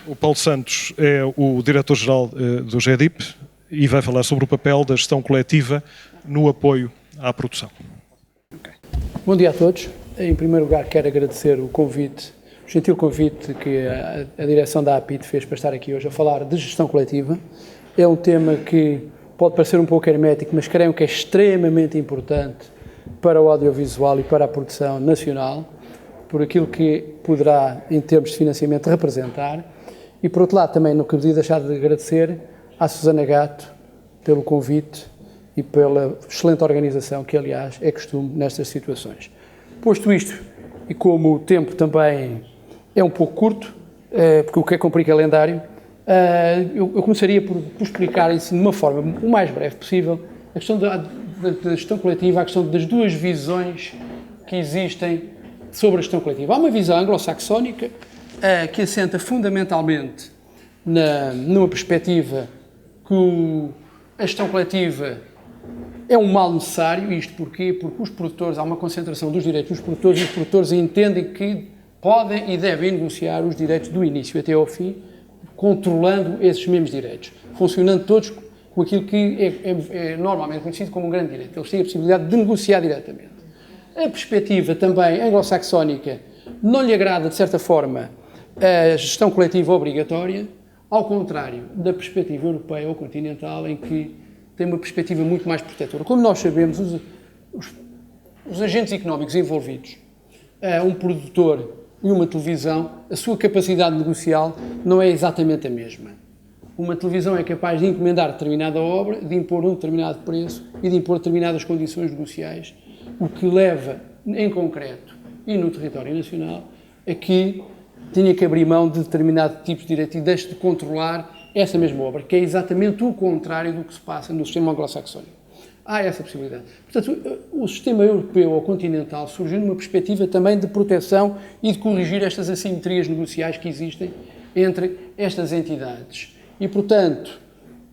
O Paulo Santos é o diretor-geral do GEDIP e vai falar sobre o papel da gestão coletiva no apoio à produção. Bom dia a todos. Em primeiro lugar, quero agradecer o convite, o gentil convite que a direção da APIT fez para estar aqui hoje a falar de gestão coletiva. É um tema que pode parecer um pouco hermético, mas creio que é extremamente importante para o audiovisual e para a produção nacional, por aquilo que poderá, em termos de financiamento, representar. E, por outro lado, também não podia deixar de agradecer à Susana Gato pelo convite e pela excelente organização que, aliás, é costume nestas situações. Posto isto, e como o tempo também é um pouco curto, porque o que é cumprir calendário, eu começaria por explicar isso de uma forma o mais breve possível, a questão da gestão coletiva, a questão das duas visões que existem sobre a gestão coletiva. Há uma visão anglo-saxónica que assenta fundamentalmente numa perspectiva que a gestão coletiva é um mal necessário. Isto porquê? Porque os produtores, há uma concentração dos direitos dos produtores e os produtores entendem que podem e devem negociar os direitos do início até ao fim, controlando esses mesmos direitos, funcionando todos com aquilo que é normalmente conhecido como um grande direito. Eles têm a possibilidade de negociar diretamente. A perspectiva também anglo-saxónica não lhe agrada, de certa forma, a gestão coletiva obrigatória, ao contrário da perspectiva europeia ou continental, em que tem uma perspectiva muito mais protetora. Como nós sabemos, os agentes económicos envolvidos, um produtor e uma televisão, a sua capacidade negocial não é exatamente a mesma. Uma televisão é capaz de encomendar determinada obra, de impor um determinado preço e de impor determinadas condições negociais, o que leva, em concreto e no território nacional, a que tinha que abrir mão de determinado tipo de direito e deixe de controlar essa mesma obra, que é exatamente o contrário do que se passa no sistema anglo-saxónico. Há essa possibilidade. Portanto, o sistema europeu ou continental surgiu numa perspectiva também de proteção e de corrigir estas assimetrias negociais que existem entre estas entidades. E, portanto,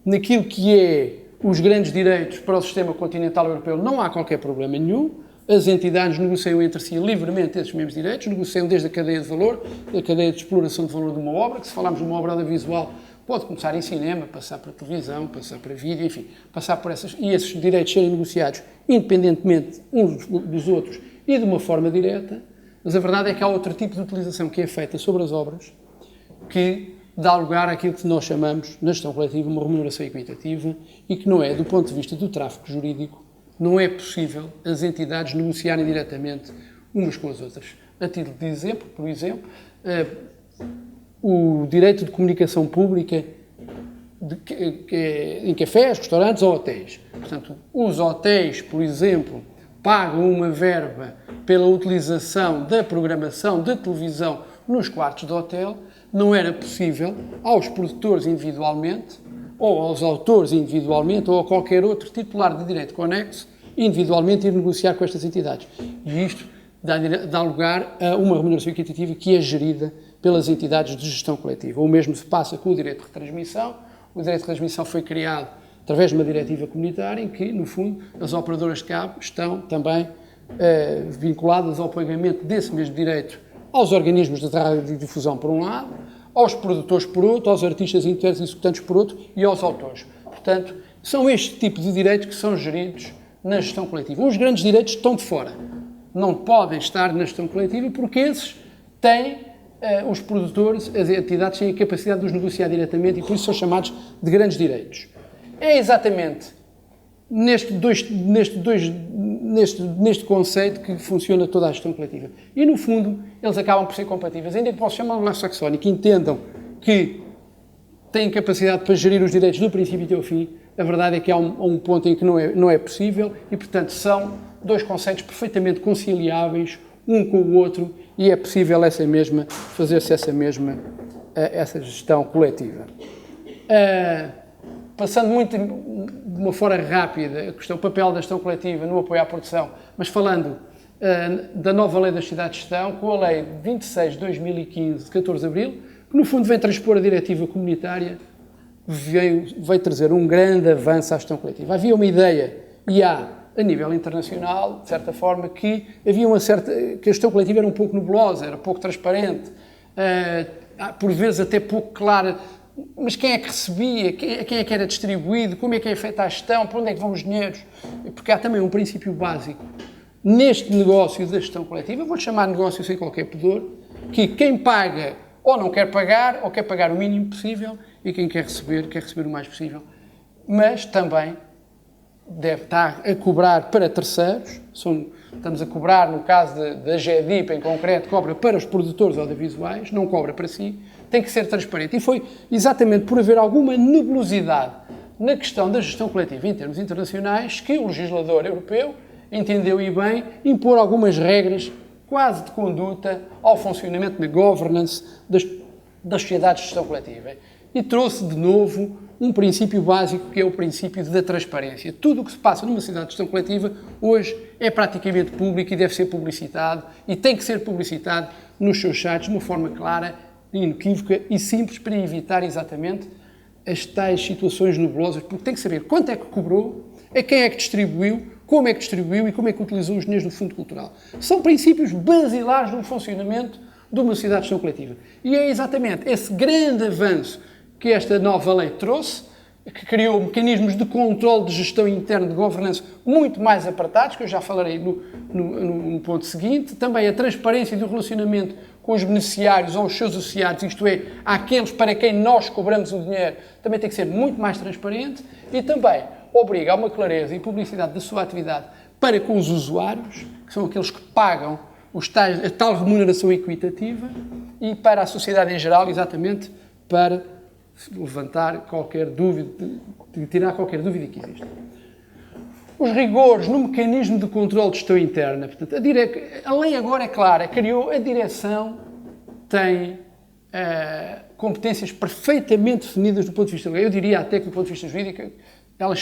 naquilo que é os grandes direitos para o sistema continental europeu não há qualquer problema nenhum. As entidades negociam entre si livremente esses mesmos direitos, negociam desde a cadeia de valor, a cadeia de exploração de valor de uma obra, que se falarmos de uma obra audiovisual, pode começar em cinema, passar para televisão, passar para vídeo, enfim, passar por essas, e esses direitos serem negociados independentemente uns dos outros e de uma forma direta, mas a verdade é que há outro tipo de utilização que é feita sobre as obras, que dá lugar àquilo que nós chamamos, na gestão coletiva, uma remuneração equitativa e que não é, do ponto de vista do tráfico jurídico, não é possível as entidades negociarem diretamente umas com as outras. A título de exemplo, por exemplo, o direito de comunicação pública em cafés, restaurantes ou hotéis. Portanto, os hotéis, por exemplo, pagam uma verba pela utilização da programação de televisão nos quartos de hotel. Não era possível aos produtores individualmente, ou aos autores individualmente, ou a qualquer outro titular de direito conexo, individualmente ir negociar com estas entidades. E isto dá lugar a uma remuneração equitativa que é gerida pelas entidades de gestão coletiva. O mesmo se passa com o direito de retransmissão. O direito de retransmissão foi criado através de uma diretiva comunitária em que, no fundo, as operadoras de cabo estão também vinculadas ao pagamento desse mesmo direito aos organismos de radiodifusão, por um lado, aos produtores, por outro, aos artistas intérpretes e executantes, por outro, e aos autores. Portanto, são este tipo de direitos que são geridos na gestão coletiva. Os grandes direitos estão de fora. Não podem estar na gestão coletiva porque esses têm, os produtores, as entidades têm a capacidade de os negociar diretamente e por isso são chamados de grandes direitos. É exatamente neste conceito que funciona toda a gestão coletiva. E, no fundo, eles acabam por ser compatíveis. Ainda que possam chamar anglo-saxónico, entendam que têm capacidade para gerir os direitos do princípio até ao fim, a verdade é que há um ponto em que não é possível e, portanto, são dois conceitos perfeitamente conciliáveis um com o outro e é possível fazer-se essa gestão coletiva. Passando muito de uma forma rápida a questão, o papel da gestão coletiva no apoio à produção, mas falando da nova Lei das Cidades de Gestão, com a Lei 26 de 2015, de 14 de Abril, que no fundo vem transpor a diretiva comunitária, veio trazer um grande avanço à gestão coletiva. Havia uma ideia, e há, a nível internacional, de certa forma, que havia que a gestão coletiva era um pouco nebulosa, era pouco transparente, por vezes até pouco clara, mas quem é que recebia, quem é que era distribuído, como é que é feita a gestão, para onde é que vão os dinheiros, porque há também um princípio básico neste negócio da gestão coletiva, vou chamar negócio sem qualquer pudor, que quem paga ou não quer pagar, ou quer pagar o mínimo possível, e quem quer receber o mais possível, mas também deve estar a cobrar para terceiros, estamos a cobrar, no caso da GEDIP em concreto, cobra para os produtores audiovisuais, não cobra para si, tem que ser transparente. E foi exatamente por haver alguma nebulosidade na questão da gestão coletiva em termos internacionais que o legislador europeu entendeu e bem impor algumas regras quase de conduta ao funcionamento da governance das sociedades de gestão coletiva. E trouxe de novo um princípio básico que é o princípio da transparência. Tudo o que se passa numa sociedade de gestão coletiva hoje é praticamente público e deve ser publicitado e tem que ser publicitado nos seus sites de uma forma clara, inequívoca e simples para evitar exatamente as tais situações nebulosas, porque tem que saber quanto é que cobrou, a quem é que distribuiu, como é que distribuiu e como é que utilizou os dinheiros do Fundo Cultural. São princípios basilares do funcionamento de uma sociedade de gestão coletiva. E é exatamente esse grande avanço que esta nova lei trouxe, que criou mecanismos de controle de gestão interna de governança muito mais apertados, que eu já falarei no ponto seguinte, também a transparência do relacionamento com os beneficiários ou os seus associados, isto é, aqueles para quem nós cobramos o dinheiro, também tem que ser muito mais transparente e também obriga a uma clareza e publicidade da sua atividade para com os usuários, que são aqueles que pagam a tal remuneração equitativa, e para a sociedade em geral, exatamente para levantar qualquer dúvida, de tirar qualquer dúvida que existe. Os rigores no mecanismo de controle de gestão interna, portanto, a lei agora é clara, criou a direção, tem competências perfeitamente definidas do ponto de vista legal. Eu diria até que do ponto de vista jurídico, elas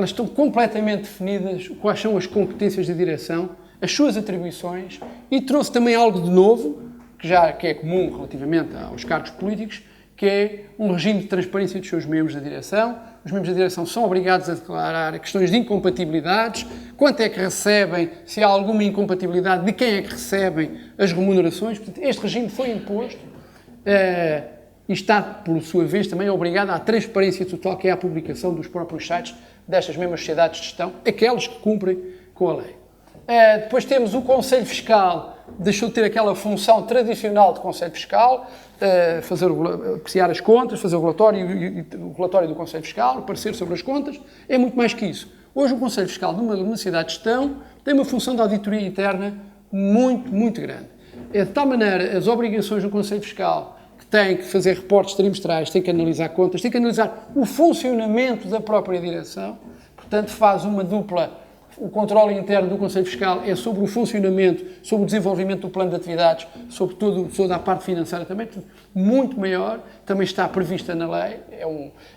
estão completamente definidas, quais são as competências da direção, as suas atribuições, e trouxe também algo de novo, que é comum relativamente aos cargos políticos, que é um regime de transparência dos seus membros da direção. Os membros da direção são obrigados a declarar questões de incompatibilidades, quanto é que recebem, se há alguma incompatibilidade, de quem é que recebem as remunerações. Portanto, este regime foi imposto e está, por sua vez, também obrigado à transparência total, que é a publicação dos próprios sites destas mesmas sociedades de gestão, aquelas que cumprem com a lei. Depois temos o Conselho Fiscal, deixou de ter aquela função tradicional de Conselho Fiscal, apreciar as contas, fazer o relatório do Conselho Fiscal, o parecer sobre as contas, é muito mais que isso. Hoje o Conselho Fiscal de uma sociedade de gestão tem uma função de auditoria interna muito, muito grande. De tal maneira, as obrigações do Conselho Fiscal, que tem que fazer reportes trimestrais, tem que analisar contas, tem que analisar o funcionamento da própria direção, portanto faz uma dupla. O controle interno do Conselho Fiscal é sobre o funcionamento, sobre o desenvolvimento do plano de atividades, sobre toda a parte financeira também, muito maior, também está prevista na lei.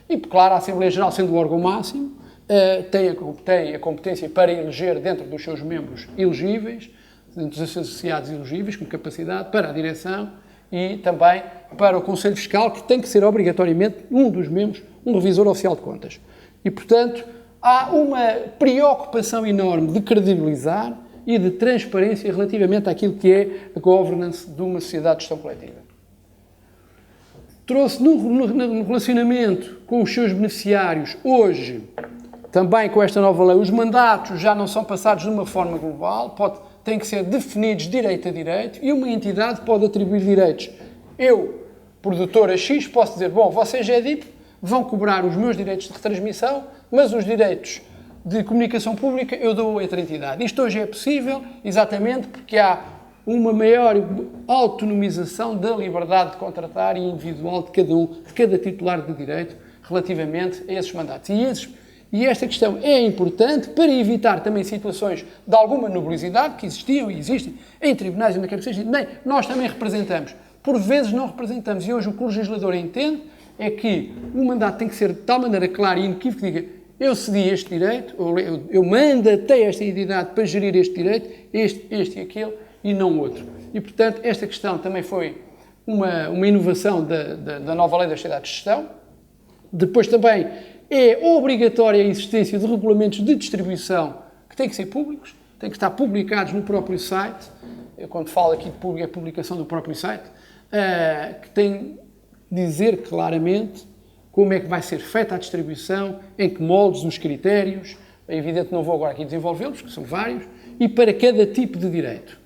E, claro, a Assembleia Geral, sendo o órgão máximo, tem a competência para eleger dentro dos seus membros elegíveis, dentro dos associados elegíveis, com capacidade, para a direção e também para o Conselho Fiscal, que tem que ser obrigatoriamente um dos membros, um revisor oficial de contas. E, portanto, há uma preocupação enorme de credibilizar e de transparência relativamente àquilo que é a governance de uma sociedade de gestão coletiva. Trouxe no relacionamento com os seus beneficiários, hoje, também com esta nova lei, os mandatos já não são passados de uma forma global, têm que ser definidos direito a direito, e uma entidade pode atribuir direitos. Eu, produtora X, posso dizer, bom, vocês, GEDIP, vão cobrar os meus direitos de retransmissão, mas os direitos de comunicação pública eu dou a outra entidade. Isto hoje é possível exatamente porque há uma maior autonomização da liberdade de contratar e individual de cada titular de direito relativamente a esses mandatos. E esta questão é importante para evitar também situações de alguma nubulosidade que existiam e existem em tribunais e na Câmara. Nem nós também representamos. Por vezes não representamos. E hoje o que o legislador entende é que o mandato tem que ser de tal maneira clara e inequívoco que diga eu cedi este direito, ou eu mandatei esta entidade para gerir este direito, este e aquele, e não outro. E, portanto, esta questão também foi uma inovação da nova lei da sociedade de gestão. Depois também é obrigatória a existência de regulamentos de distribuição que têm que ser públicos, têm que estar publicados no próprio site, eu quando falo aqui de publicação do próprio site, que tem de dizer claramente como é que vai ser feita a distribuição, em que moldes, os critérios. É evidente que não vou agora aqui desenvolvê-los, que são vários, e para cada tipo de direito.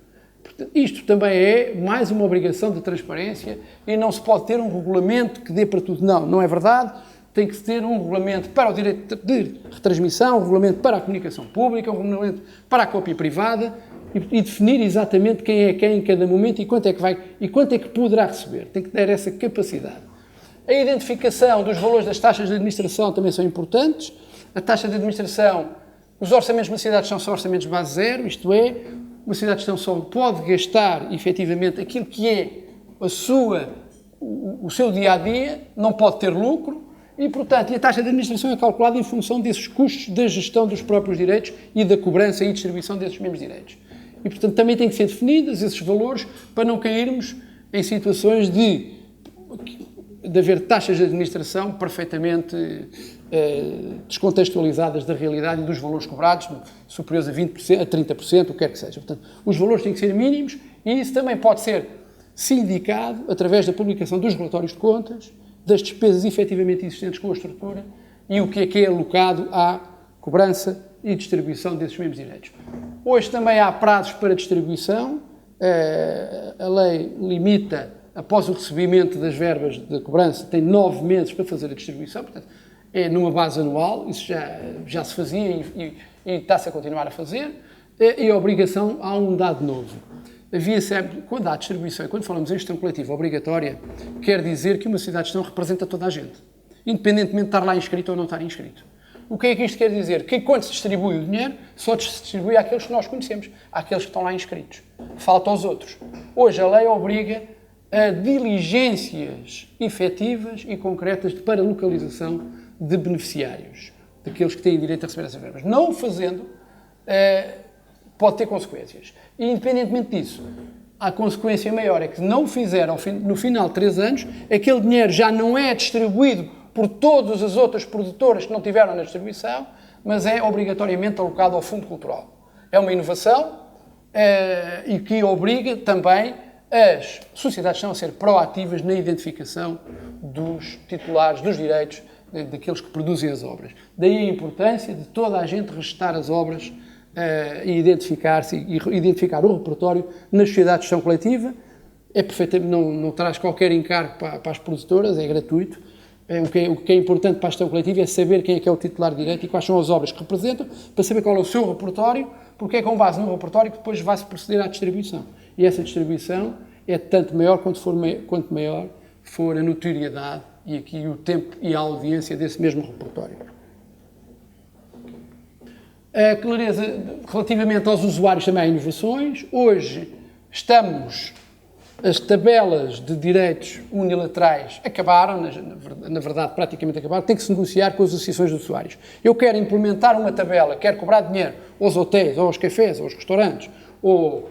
Portanto, isto também é mais uma obrigação de transparência e não se pode ter um regulamento que dê para tudo. Não, não é verdade. Tem que se ter um regulamento para o direito de retransmissão, um regulamento para a comunicação pública, um regulamento para a cópia privada e definir exatamente quem é quem em cada momento e quanto é que vai e quanto é que poderá receber. Tem que ter essa capacidade. A identificação dos valores das taxas de administração também são importantes. A taxa de administração, os orçamentos de uma cidade são orçamentos de base zero, isto é, uma cidade de gestão só pode gastar, efetivamente, aquilo que é o seu dia-a-dia, não pode ter lucro e, portanto, a taxa de administração é calculada em função desses custos da gestão dos próprios direitos e da cobrança e distribuição desses mesmos direitos. E, portanto, também têm que ser definidos esses valores para não cairmos em situações de haver taxas de administração perfeitamente descontextualizadas da realidade e dos valores cobrados, superiores a 20%, a 30%, o que quer que seja. Portanto, os valores têm que ser mínimos e isso também pode ser sindicado através da publicação dos relatórios de contas, das despesas efetivamente existentes com a estrutura e o que é alocado à cobrança e distribuição desses mesmos direitos. Hoje também há prazos para distribuição, a lei limita, após o recebimento das verbas de cobrança, tem 9 meses para fazer a distribuição, portanto, é numa base anual, isso já se fazia e está-se a continuar a fazer, e a obrigação há um dado novo. Havia sempre, quando há distribuição, e quando falamos em gestão coletiva obrigatória, quer dizer que uma cidade de gestão representa toda a gente, independentemente de estar lá inscrito ou não estar inscrito. O que é que isto quer dizer? Que quando se distribui o dinheiro, só se distribui àqueles que nós conhecemos, àqueles que estão lá inscritos. Falta aos outros. Hoje a lei obriga a diligências efetivas e concretas para localização de beneficiários, daqueles que têm direito a receber essas verbas. Não o fazendo, pode ter consequências. E, independentemente disso, a consequência maior é que, não o fizer no final de 3 anos, aquele dinheiro já não é distribuído por todas as outras produtoras que não tiveram na distribuição, mas é obrigatoriamente alocado ao Fundo Cultural. É uma inovação e que obriga também as sociedades estão a ser proativas na identificação dos titulares dos direitos daqueles que produzem as obras. Daí a importância de toda a gente registar as obras e identificar-se e identificar o repertório na sociedade de gestão coletiva. É perfeitamente, não traz qualquer encargo para as produtoras, é gratuito. O que é importante para a gestão coletiva é saber quem é que é o titular de direito e quais são as obras que representam, para saber qual é o seu repertório, porque é com base no repertório que depois vai-se proceder à distribuição. E essa distribuição é tanto maior quanto maior for a notoriedade e aqui o tempo e a audiência desse mesmo repertório. A clareza relativamente aos usuários também há inovações. Hoje as tabelas de direitos unilaterais acabaram, na verdade praticamente acabaram, tem que se negociar com as associações de usuários. Eu quero implementar uma tabela, quero cobrar dinheiro aos hotéis, ou aos cafés, ou aos restaurantes, ou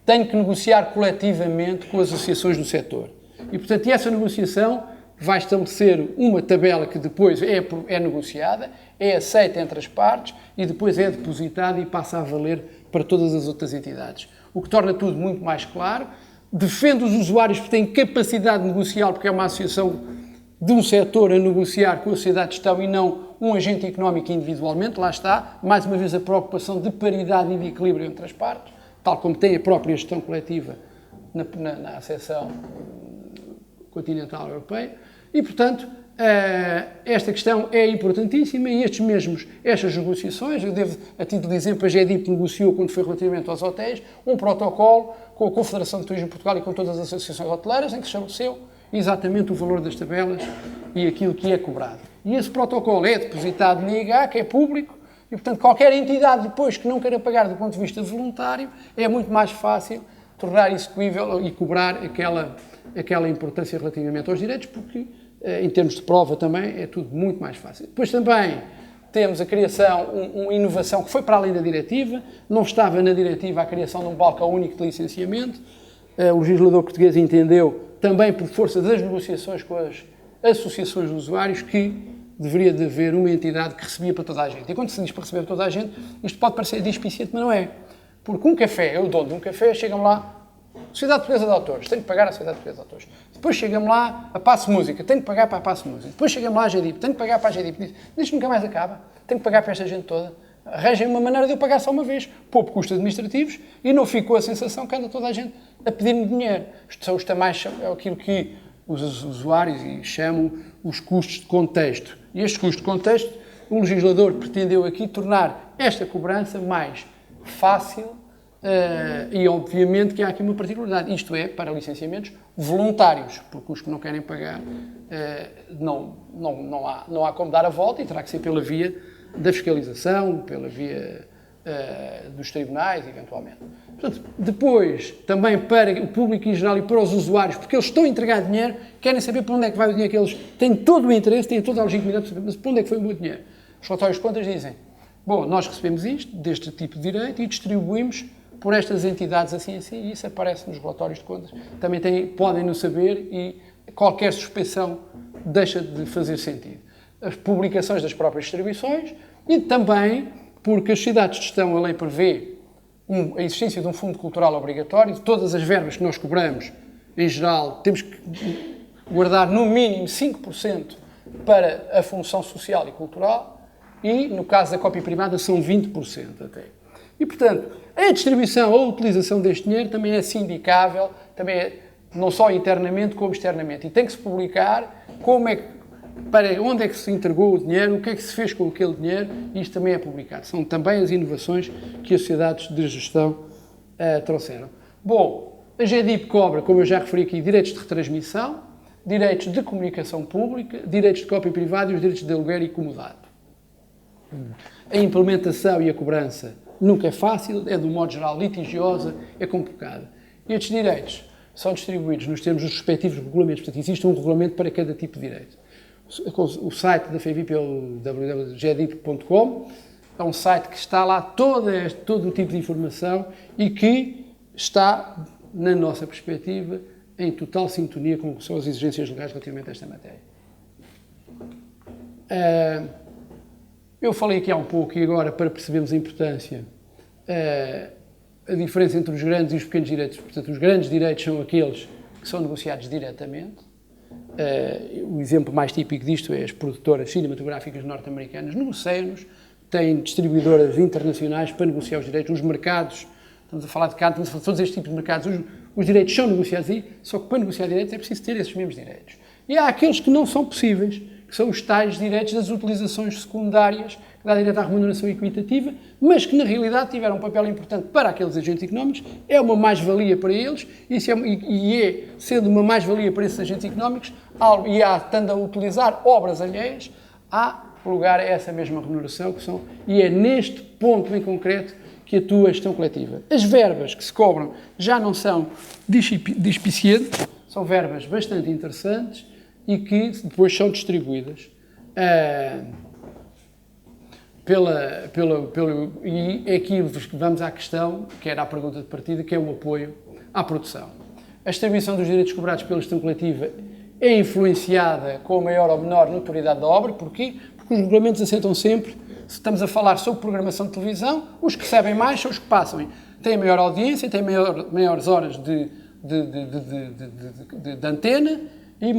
tenho que negociar coletivamente com as associações do setor. E, portanto, essa negociação vai estabelecer uma tabela que depois é negociada, é aceita entre as partes e depois é depositada e passa a valer para todas as outras entidades. O que torna tudo muito mais claro, defende os usuários que têm capacidade negocial, porque é uma associação de um setor a negociar com a sociedade de gestão e não um agente económico individualmente. Lá está, mais uma vez, a preocupação de paridade e de equilíbrio entre as partes, tal como tem a própria gestão coletiva na seção continental europeia. E, portanto, esta questão é importantíssima e estas negociações, eu devo, a título de exemplo, a GEDIP negociou, quando foi relativamente aos hotéis, um protocolo com a Confederação de Turismo de Portugal e com todas as associações hoteleiras, em que se estabeleceu exatamente o valor das tabelas e aquilo que é cobrado. E esse protocolo é depositado na IGA, que é público, e, portanto, qualquer entidade depois que não queira pagar do ponto de vista voluntário, é muito mais fácil tornar execuível e cobrar aquela importância relativamente aos direitos, porque, em termos de prova também, é tudo muito mais fácil. Depois também temos a criação, uma inovação que foi para além da diretiva, não estava na diretiva a criação de um balcão único de licenciamento, o legislador português entendeu, também por força das negociações com as associações de usuários, que deveria de haver uma entidade que recebia para toda a gente. E quando se diz para receber para toda a gente, isto pode parecer displicente, mas não é. Porque um café, eu dono de um café, chega-me lá, Sociedade Portuguesa de Autores, tenho que pagar à Sociedade Portuguesa de Autores. Depois chega-me lá a Passo Música, tenho que pagar para a Passo Música. Depois chega-me lá a GDIP, tenho que pagar para a GDIP. Isto nunca mais acaba, tenho que pagar para esta gente toda. Arranjem uma maneira de eu pagar só uma vez, pouco custos administrativos, e não fico com a sensação que anda toda a gente a pedir-me dinheiro. Isto são os tamais, é aquilo que os usuários chamam os custos de contexto. E estes custos de contexto, o legislador pretendeu aqui tornar esta cobrança mais fácil e, obviamente, que há aqui uma particularidade. Isto é, para licenciamentos voluntários, porque os que não querem pagar não há como dar a volta e terá que ser pela via da fiscalização, pela via dos tribunais, eventualmente. Portanto, depois, também para o público em geral e para os usuários, porque eles estão a entregar dinheiro, querem saber para onde é que vai o dinheiro que eles têm todo o interesse, têm toda a legitimidade para saber, mas para onde é que foi o meu dinheiro? Os relatórios de contas dizem, bom, nós recebemos isto, deste tipo de direito, e distribuímos por estas entidades assim, e isso aparece nos relatórios de contas. Também podem-no saber e qualquer suspeição deixa de fazer sentido. As publicações das próprias distribuições e também porque as sociedades de gestão, a lei prevê a existência de um fundo cultural obrigatório, de todas as verbas que nós cobramos, em geral, temos que guardar no mínimo 5% para a função social e cultural e, no caso da cópia privada, são 20% até. E, portanto, a distribuição ou a utilização deste dinheiro também é sindicável, também é não só internamente como externamente. E tem que se publicar para onde é que se entregou o dinheiro, o que é que se fez com aquele dinheiro, e isto também é publicado. São também as inovações que as sociedades de gestão trouxeram. Bom, a GDIP cobra, como eu já referi aqui, direitos de retransmissão, direitos de comunicação pública, direitos de cópia privada e os direitos de aluguer e comodato. A implementação e a cobrança nunca é fácil, é de um modo geral litigiosa, é complicada. E estes direitos são distribuídos nos termos dos respectivos regulamentos. Portanto, existe um regulamento para cada tipo de direito. O site da FEVIP é o www.gedip.com, é um site que está lá todo o tipo de informação e que está, na nossa perspectiva, em total sintonia com o que são as exigências legais relativamente a esta matéria. Eu falei aqui há um pouco e agora, para percebermos a importância, a diferença entre os grandes e os pequenos direitos. Portanto, os grandes direitos são aqueles que são negociados diretamente. O exemplo mais típico disto é as produtoras cinematográficas norte-americanas negociam-nos, têm distribuidoras internacionais para negociar os direitos, os mercados, estamos a falar de cá, estamos a falar de todos estes tipos de mercados, os direitos são negociados aí, só que para negociar direitos é preciso ter esses mesmos direitos. E há aqueles que não são possíveis, que são os tais direitos das utilizações secundárias, que dá direito à remuneração equitativa, mas que na realidade tiveram um papel importante para aqueles agentes económicos, é uma mais-valia para eles, sendo uma mais-valia para esses agentes económicos, e estando a utilizar obras alheias, há lugar a essa mesma remuneração, e é neste ponto em concreto que atua a gestão coletiva. As verbas que se cobram já não são despicientes, são verbas bastante interessantes e que depois são distribuídas e é aqui vamos à questão, que era a pergunta de partida, que é o apoio à produção. A distribuição dos direitos cobrados pela gestão coletiva é influenciada com a maior ou menor notoriedade da obra. Porquê? Porque os regulamentos assentam sempre, se estamos a falar sobre programação de televisão, os que recebem mais são os que passam. Têm maior audiência, têm maiores horas de antena e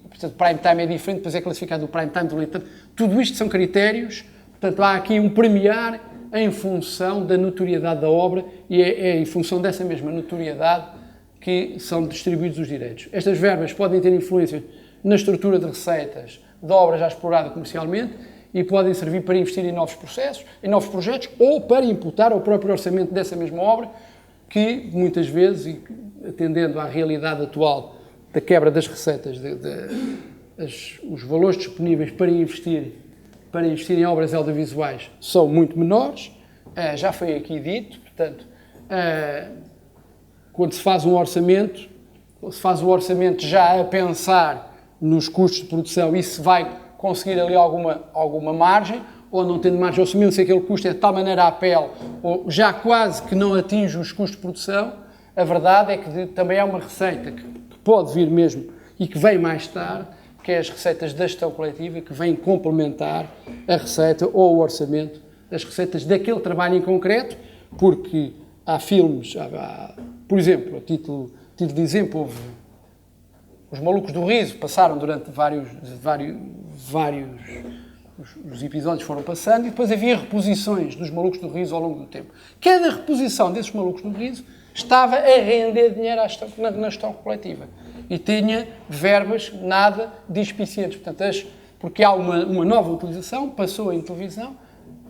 portanto, prime time é diferente, depois é classificado o prime time do leite. Tudo isto são critérios, portanto, há aqui um premiar em função da notoriedade da obra e é em função dessa mesma notoriedade que são distribuídos os direitos. Estas verbas podem ter influência na estrutura de receitas da obra já explorada comercialmente e podem servir para investir em novos processos, em novos projetos ou para imputar ao próprio orçamento dessa mesma obra que, muitas vezes, e atendendo à realidade atual da quebra das receitas, os valores disponíveis para investir em obras audiovisuais são muito menores, já foi aqui dito, portanto, quando se faz um orçamento, já a pensar nos custos de produção e se vai conseguir ali alguma margem, ou não tendo margem, ou assumindo se aquele custo é de tal maneira à pele, ou já quase que não atinge os custos de produção, a verdade é que também é uma receita que pode vir mesmo e que vem mais tarde, que é as receitas da gestão coletiva, que vêm complementar a receita ou o orçamento das receitas daquele trabalho em concreto, porque há filmes, por exemplo, a título de exemplo, houve Os Malucos do Riso, passaram durante vários os episódios foram passando e depois havia reposições dos Malucos do Riso ao longo do tempo. Cada reposição desses Malucos do Riso estava a render dinheiro na gestão coletiva e tinha verbas nada despicientes. Portanto, porque há uma nova utilização, passou em televisão,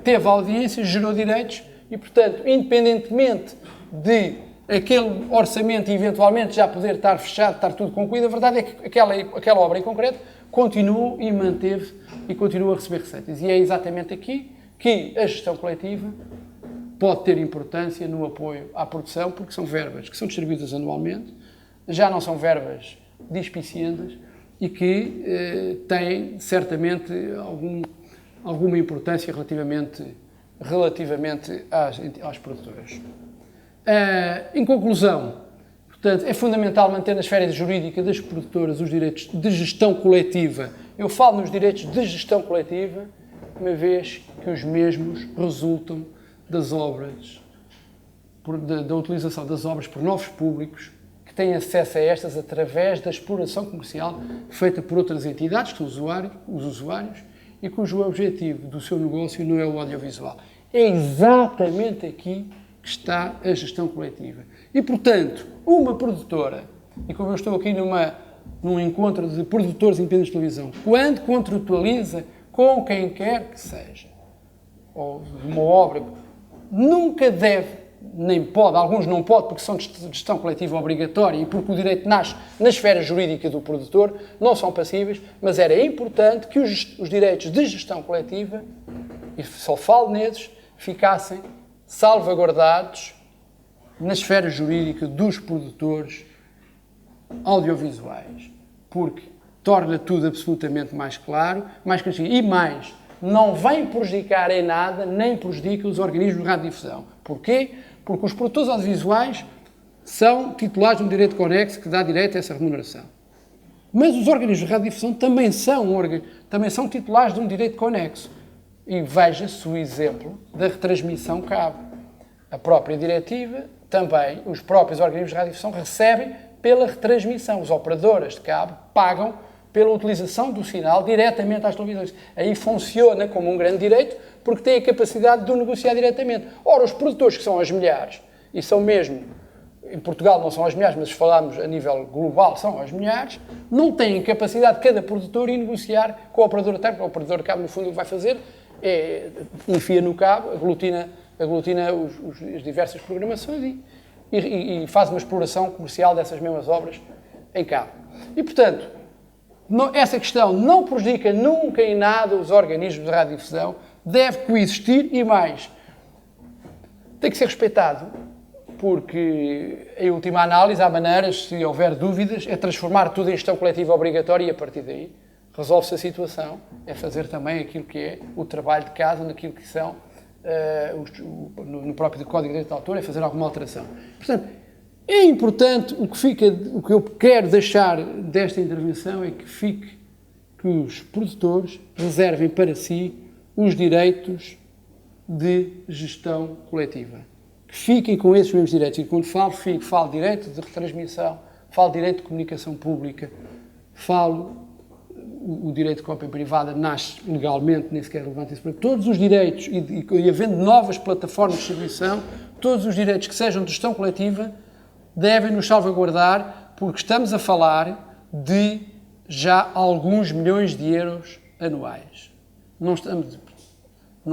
teve audiência, gerou direitos e, portanto, independentemente de aquele orçamento eventualmente já poder estar fechado, estar tudo concluído, a verdade é que aquela obra em concreto continuou e manteve e continua a receber receitas. E é exatamente aqui que a gestão coletiva pode ter importância no apoio à produção, porque são verbas que são distribuídas anualmente, já não são verbas despicientas e que têm certamente alguma importância relativamente às produtoras. Em conclusão, portanto, é fundamental manter na esfera jurídica das produtoras os direitos de gestão coletiva. Eu falo nos direitos de gestão coletiva, uma vez que os mesmos resultam das obras, da utilização das obras por novos públicos que têm acesso a estas através da exploração comercial feita por outras entidades, que são os usuários, e cujo objetivo do seu negócio não é o audiovisual. É exatamente aqui que está a gestão coletiva. E, portanto, uma produtora, e como eu estou aqui num encontro de produtores independentes de televisão, quando contratualiza com quem quer que seja, ou uma obra, nunca deve, nem pode, alguns não podem porque são de gestão coletiva obrigatória e porque o direito nasce na esfera jurídica do produtor, não são passíveis, mas era importante que os direitos de gestão coletiva, e só falo nesses, ficassem salvaguardados na esfera jurídica dos produtores audiovisuais, porque torna tudo absolutamente mais claro, mais claro, e mais, não vem prejudicar em nada, nem prejudica os organismos de radiodifusão. Porquê? Porque os produtores audiovisuais são titulares de um direito conexo que dá direito a essa remuneração. Mas os organismos de radiodifusão também são titulares de um direito conexo. E veja-se o exemplo da retransmissão cabo. A própria diretiva, também, os próprios organismos de radiodifusão recebem pela retransmissão. Os operadores de cabo pagam pela utilização do sinal diretamente às televisões. Aí funciona como um grande direito, porque tem a capacidade de o negociar diretamente. Ora, os produtores que são as milhares, e são mesmo, em Portugal não são as milhares, mas se falarmos a nível global são as milhares, não têm capacidade de cada produtor em negociar com o operador de cabo. O operador de cabo, no fundo, o que vai fazer é enfia no cabo, aglutina as diversas programações e faz uma exploração comercial dessas mesmas obras em cabo. E, portanto, essa questão não prejudica nunca em nada os organismos de radiodifusão, deve coexistir e mais, tem que ser respeitado, porque, em última análise, há maneiras, se houver dúvidas, é transformar tudo em gestão coletiva obrigatória e, a partir daí, resolve-se a situação, é fazer também aquilo que é o trabalho de casa, naquilo que são, no próprio Código de Direito de Autor, é fazer alguma alteração. Portanto, é importante, o que eu quero deixar desta intervenção é que os produtores reservem para si os direitos de gestão coletiva. Que fiquem com esses mesmos direitos. E quando falo direito de retransmissão, falo direito de comunicação pública, falo o direito de cópia privada nasce legalmente, nem sequer relevante isso para todos os direitos, e havendo novas plataformas de distribuição, todos os direitos que sejam de gestão coletiva devem nos salvaguardar, porque estamos a falar de já alguns milhões de euros anuais. Não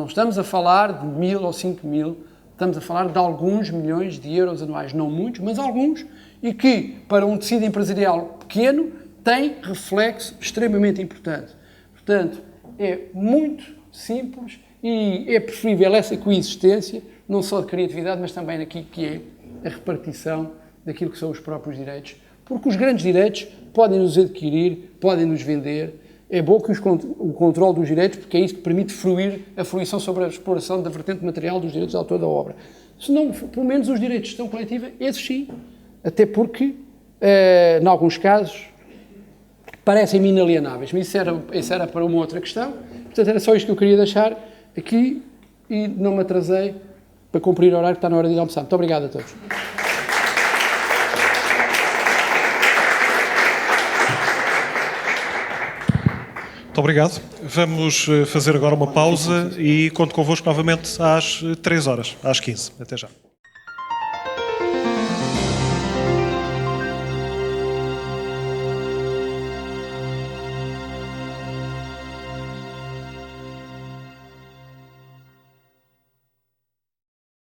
estamos a falar de 1.000 ou 5.000, estamos a falar de alguns milhões de euros anuais, não muitos, mas alguns, e que, para um tecido empresarial pequeno, tem reflexo extremamente importante. Portanto, é muito simples e é preferível essa coexistência, não só de criatividade, mas também naquilo que é a repartição daquilo que são os próprios direitos. Porque os grandes direitos podem nos adquirir, podem nos vender. É bom que o controle dos direitos, porque é isso que permite a fruição sobre a exploração da vertente material dos direitos de autor da obra. Se não, pelo menos os direitos de gestão coletiva, esses sim. Até porque, em alguns casos, parecem-me inalienáveis. Mas isso era para uma outra questão. Portanto, era só isto que eu queria deixar aqui e não me atrasei para cumprir o horário que está na hora de ir almoçar. Muito obrigado a todos. Muito obrigado. Vamos fazer agora uma pausa e conto convosco novamente às 3 horas, às 15. Até já.